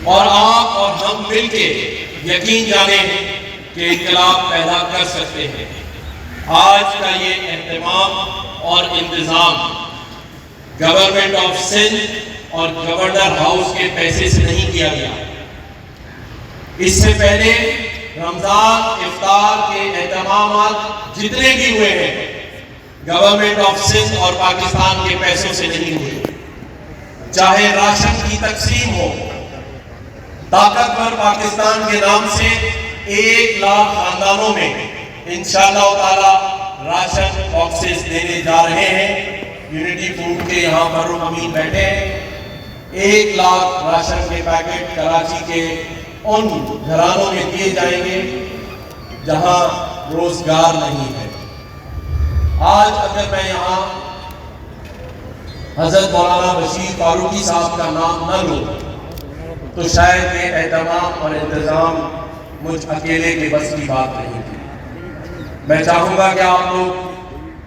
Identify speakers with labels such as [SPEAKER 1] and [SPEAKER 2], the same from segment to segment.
[SPEAKER 1] और आप और हम मिलके यकीन जाने कि इनकलाब पैदा कर सकते हैं। आज का ये एहतमाम और इंतजाम गवर्नमेंट ऑफ सिंध और गवर्नर हाउस के पैसे से नहीं किया गया। इससे पहले रमजान इफ्तार के एहतमाम जितने भी हुए हैं गवर्नमेंट ऑफ सिंध और पाकिस्तान के पैसों से नहीं हुए। चाहे राशन की तकसीम हो, ताकतवर पाकिस्तान के नाम से 1 लाख खानदानों में इंशाअल्लाह ताला राशन बॉक्सेस देने जा रहे हैं। यूनिटी फूड के यहाँ फरूक अमीन बैठे हैं। 1 लाख राशन के पैकेट कराची के उन घरानों में दिए जाएंगे जहां रोजगार नहीं है। आज अगर मैं यहाँ हजरत मौलाना बशीर फारूकी साहब का नाम न लूं तो शायद ये एहतमाम और इंतजाम मुझ अकेले के बस की बात नहीं थी। मैं चाहूंगा कि आप लोग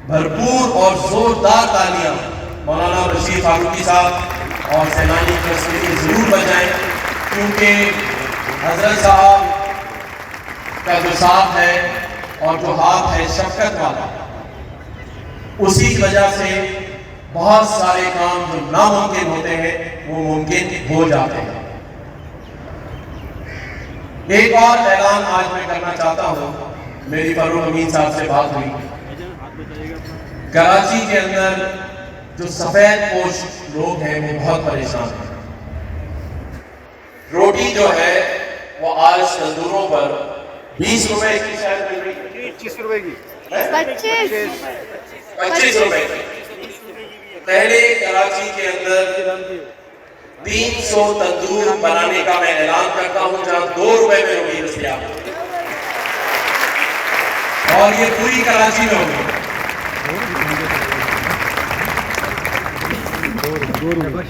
[SPEAKER 1] भरपूर और जोरदार तालियां मौलाना बशीर फारूकी साहब और सेनानी ट्रस्ट के लिए जरूर बजाएं, क्योंकि हजरत साहब का जो साथ है और जो हाथ है शफकत वाला, उसी की वजह से बहुत सारे काम जो नामुमकिन होते हैं वो मुमकिन हो जाते हैं। एक और ऐलान आज मैं करना चाहता हूं। मेरी फरूक अमीन साहब से बात हुई। कराची के अंदर जो सफेद पोश लोग हैं वो बहुत परेशान हैं। रोटी जो है वो आज तंदूरों पर 20 रुपए की शायद मिल रही है, 25 रुपए की, 25 रुपए की। पहले कराची के अंदर 300 तंदूर बनाने का मैं ऐलान करता हूं जहां 2 रुपए में रोटी दस्तयाब है, और ये पूरी कराची में होगी।